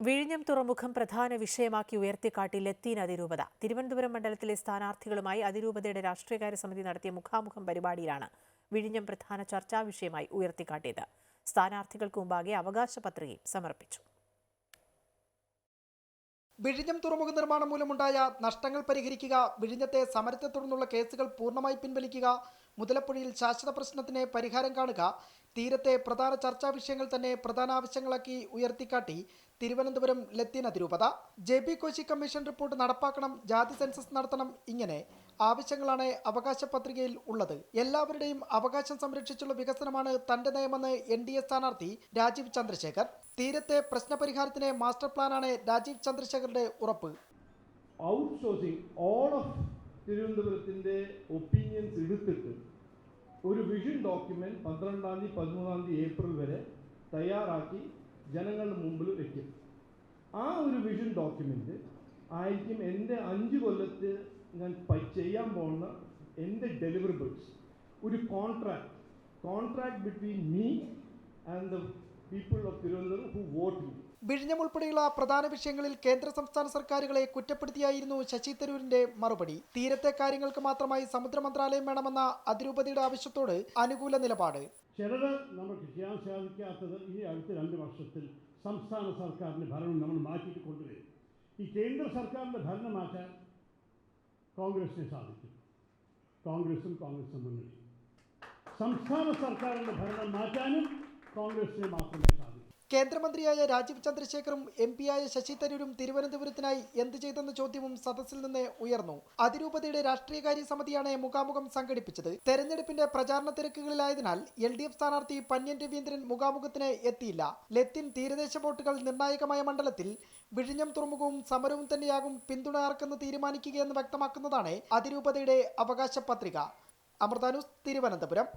വിഴിഞ്ഞം തുറമുഖം പ്രധാന വിഷയമാക്കി ഉയർത്തിക്കാട്ടി ലത്തീൻ അതിരൂപത. തിരുവനന്തപുരം മണ്ഡലത്തിലെ സ്ഥാനാർത്ഥികളുമായി അതിരൂപതയുടെ രാഷ്ട്രീയകാര്യ സമിതി നടത്തിയ മുഖാമുഖം പരിപാടിയിലാണ് വിഴിഞ്ഞം പ്രധാന ചർച്ചാ വിഷയമായി ഉയർത്തിക്കാട്ടിയത്. സ്ഥാനാർത്ഥികൾക്ക് മുമ്പാകെ അവകാശ പത്രികയും സമർപ്പിച്ചു. വിഴിഞ്ഞം തുറമുഖ നിർമ്മാണം മൂലമുണ്ടായ നഷ്ടങ്ങൾ പരിഹരിക്കുക, വിഴിഞ്ഞത്തെ സമരത്തെ തുടർന്നുള്ള കേസുകൾ പൂർണ്ണമായി പിൻവലിക്കുക, മുതലപ്പുഴയിൽ ശാശ്വത പ്രശ്നത്തിന് പരിഹാരം കാണുക, തീരത്തെ പ്രധാന ചർച്ചാ വിഷയങ്ങൾ തന്നെ പ്രധാന ആവശ്യങ്ങളാക്കി ഉയർത്തിക്കാട്ടി തിരുവനന്തപുരം ലത്തീൻ അതിരൂപത. JB കോശി കമ്മീഷൻ റിപ്പോർട്ട് നടപ്പാക്കണം, ജാതി സെൻസസ് നടത്തണം, ഇങ്ങനെ ആവശ്യങ്ങളാണ് അവകാശ പത്രികയിൽ ഉള്ളത്. എല്ലാവരുടെയും അവകാശം സംരക്ഷിച്ചുള്ള വികസനമാണ് തന്റെ നയമെന്ന് NDA സ്ഥാനാർത്ഥി രാജീവ് ചന്ദ്രശേഖർ. തീരത്തെ പ്രശ്നപരിഹാരത്തിന് മാസ്റ്റർ പ്ലാനാണ് രാജീവ് ചന്ദ്രശേഖറുടെ ഉറപ്പ്. ഔട്ട്സോഴ്സിംഗ് ഓൾ ഓഫ് തിരുവനന്തപുരത്തിന്റെ ഒപ്പീനിയൻസ് എടുത്തിട്ട് ഒരു വിഷൻ ഡോക്യുമെന്റ് 12-ാം തീയതി 13-ാം തീയതി ഏപ്രിൽ വരെ തയ്യാറാക്കി ജനങ്ങളുടെ മുമ്പിൽ വയ്ക്കും. ആ ഒരു വിഷൻ ഡോക്യുമെന്റ് ആയിരിക്കും എൻ്റെ 5 കൊല്ലത്ത് ഞാൻ ചെയ്യാൻ പോകുന്ന എൻ്റെ ഡെലിവറബിൾസ്. ഒരു contract between me and the people of Thiruvananthapuram who vote me. വിഴിഞ്ഞം ഉൾപ്പെടെയുള്ള പ്രധാന വിഷയങ്ങളിൽ കേന്ദ്ര സംസ്ഥാന സർക്കാരുകളെ കുറ്റപ്പെടുത്തിയായിരുന്നു ശശി തരൂരിന്റെ മറുപടി. തീരത്തെ കാര്യങ്ങൾക്ക് മാത്രമായി സമുദ്ര മന്ത്രാലയം വേണമെന്ന അതിരൂപതയുടെ ആവശ്യത്തോട് അനുകൂല നിലപാട്. ചിലത് നമുക്ക് ചെയ്യാൻ സാധിക്കാത്തത് ഇനി അടുത്ത 2 വർഷത്തിൽ സംസ്ഥാന സർക്കാരിന്റെ ഭരണം നമ്മൾ മാറ്റിയിട്ട് കൊണ്ടുവരും. ഈ കേന്ദ്ര സർക്കാരിന്റെ ഭരണം മാറ്റാൻ കോൺഗ്രസിനെ സാധിക്കും, കോൺഗ്രസും മുന്നണിയും. സംസ്ഥാന സർക്കാരിന്റെ ഭരണം മാറ്റാനും കോൺഗ്രസിനെ മാത്രമേ സാധിക്കൂ. കേന്ദ്രമന്ത്രിയായ രാജീവ് ചന്ദ്രശേഖറും MP-യായ ശശി തരൂരും തിരുവനന്തപുരത്തിനായി എന്ത് ചെയ്തെന്ന ചോദ്യവും സദസ്സിൽ നിന്ന് ഉയർന്നു. അതിരൂപതയുടെ രാഷ്ട്രീയകാര്യ സമിതിയാണ് മുഖാമുഖം സംഘടിപ്പിച്ചത്. തെരഞ്ഞെടുപ്പിന്റെ പ്രചാരണ തിരക്കുകളിലായതിനാൽ LDF സ്ഥാനാർത്ഥി പന്ന്യൻ രവീന്ദ്രൻ മുഖാമുഖത്തിന് എത്തിയില്ല. ലത്തീൻ തീരദേശ വോട്ടുകൾ നിർണായകമായ മണ്ഡലത്തിൽ വിഴിഞ്ഞം തുറമുഖവും സമരവും തന്നെയാകും പിന്തുണ ആർക്കെന്ന് തീരുമാനിക്കുകയെന്ന് വ്യക്തമാക്കുന്നതാണ് അതിരൂപതയുടെ അവകാശ പത്രിക. അമൃത ന്യൂസ്, തിരുവനന്തപുരം.